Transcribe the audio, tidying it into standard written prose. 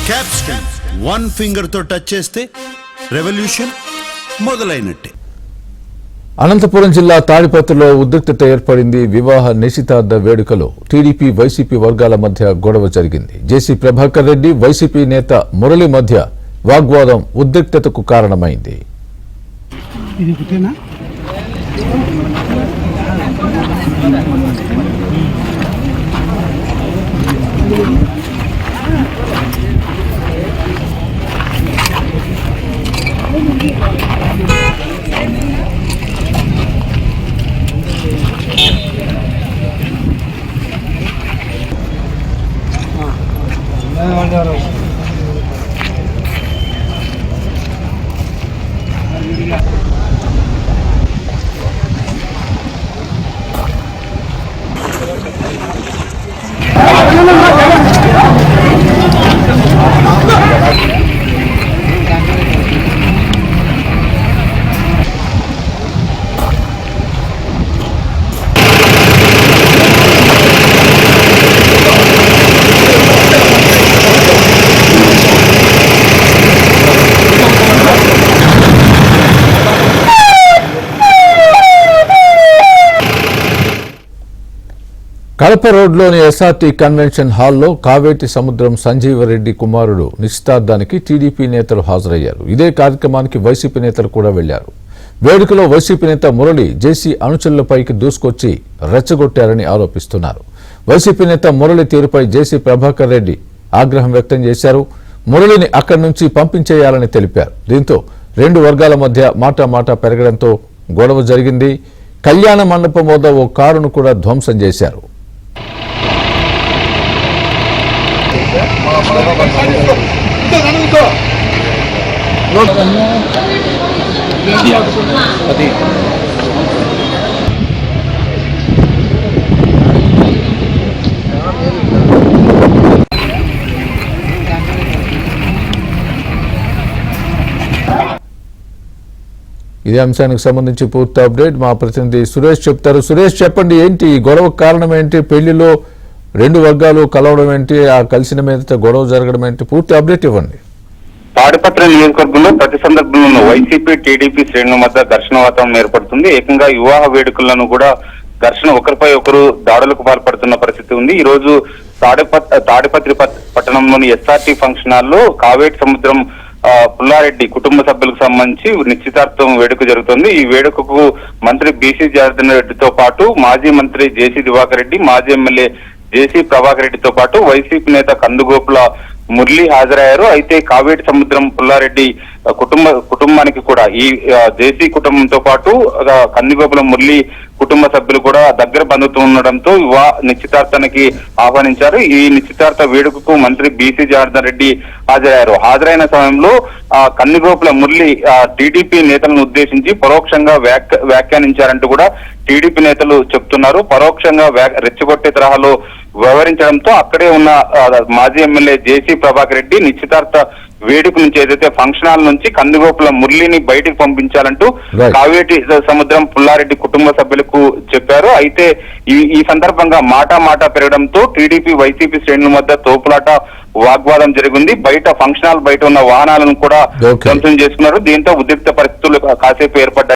Capston one finger తో touch చేస్తే revolution మొదలైనట్టే. Anantapuram జిల్లా తాడిపత్రిలో ఉద్రిక్తత ఏర్పడింది. వివాహ నిశ్చితార్థ వేడుకలో టీడీపీ వైసీపీ వర్గాల మధ్య గొడవ జరిగింది. జేసీ ప్రభాకర్ రెడ్డి వైసీపీ నేత మురళి మధ్య వాగ్వాదం ఉద్రిక్తతకు కారణమైంది. కడప రోడ్లోని ఎస్ఆర్టీ కన్వెన్షన్ హాల్లో కావేటి సముద్రం సంజీవరెడ్డి కుమారుడు నిశ్చితార్థానికి టీడీపీ నేతలు హాజరయ్యారు. ఇదే కార్యక్రమానికి వైసీపీ నేతలు కూడా వెళ్లారు. వేడుకలో వైసీపీ నేత మురళి జేసీ అనుచరులపైకి దూసుకొచ్చి రెచ్చగొట్టారని ఆరోపిస్తున్నారు. వైసీపీ నేత మురళి తీరుపై జేసీ ప్రభాకర్ రెడ్డి ఆగ్రహం వ్యక్తం చేశారు. మురళిని అక్కడి నుంచి పంపించేయాలని తెలిపారు. దీంతో రెండు వర్గాల మధ్య మాటా పెరగడంతో గొడవ జరిగింది. కళ్యాణ మండపం వద్ద ఓ కారును కూడా ధ్వంసం చేశారు. ఇదే అంశానికి సంబంధించి పూర్తి అప్డేట్ మా ప్రతినిధి సురేష్ చెప్తారు. సురేష్, చెప్పండి, ఏంటి ఈ గొడవ కారణం ఏంటి? పెళ్లిలో రెండు వర్గాలు కలవడం ఏంటి? ఆ కలిసిన మీద గొడవ జరగడం ఏంటి? పూర్తి అప్డేట్ ఇవ్వండి. తాడిపత్రి నియోజకవర్గంలో ప్రతి సందర్భంలో వైసీపీ టీడీపీ శ్రేణుల మధ్య ఘర్షణ వాతావరణం ఏర్పడుతుంది. ఏకంగా వివాహ వేడుకలను కూడా ఘర్షణ ఒకరిపై ఒకరు దాడులకు పాల్పడుతున్న పరిస్థితి ఉంది. ఈ రోజు తాడిపత్రి పట్టణంలోని ఎస్ఆర్టీ ఫంక్షన్ హాల్లో కావేటి సముద్రం పుల్లారెడ్డి కుటుంబ సభ్యులకు సంబంధించి నిశ్చితార్థం వేడుక జరుగుతుంది. ఈ వేడుకకు మంత్రి బీసీ జనార్దన్ రెడ్డితో పాటు మాజీ మంత్రి జేసీ దివాకర్ రెడ్డి, మాజీ ఎమ్మెల్యే జేసీ ప్రభాకర్ రెడ్డితో పాటు వైసీపీ నేత కందుగోపుల మురళి హాజరయ్యారు. అయితే కావేటి సముద్రం పుల్లారెడ్డి కుటుంబానికి కూడా ఈ జేసీ కుటుంబంతో పాటు కందిగోపుల మురళి కుటుంబ సభ్యులు కూడా దగ్గర బంధుత్వం ఉండడంతో నిశ్చితార్థానికి ఆహ్వానించారు. ఈ నిశ్చితార్థ వేడుకకు మంత్రి బీసీ జనార్దన్ రెడ్డి హాజరయ్యారు. హాజరైన సమయంలో కందిగోపుల మురళి టీడీపీ నేతలను ఉద్దేశించి పరోక్షంగా వ్యాఖ్యానించారంటూ కూడా టీడీపీ నేతలు చెప్తున్నారు. పరోక్షంగా రెచ్చగొట్టే తరహాలో వ్యవహరించడంతో అక్కడే ఉన్న మాజీ ఎమ్మెల్యే జేసీ ప్రభాకర్ రెడ్డి నిశ్చితార్థ వేడుక నుంచి ఏదైతే ఫంక్షన్ హాల్ నుంచి కందిగోపుల మురళిని బయటకు పంపించాలంటూ కావేటి సముద్రం పుల్లారెడ్డి కుటుంబ సభ్యులకు చెప్పారు. అయితే ఈ సందర్భంగా మాట పెరగడంతో టీడీపీ వైసీపీ శ్రేణుల మధ్య తోపులాట వాగ్వాదం జరిగింది. బయట ఫంక్షన్ హాల్ బయట ఉన్న వాహనాలను కూడా ధ్వంసం చేసుకున్నారు. దీంతో ఉద్రిక్త పరిస్థితులు కాసేపు ఏర్పడ్డాయి.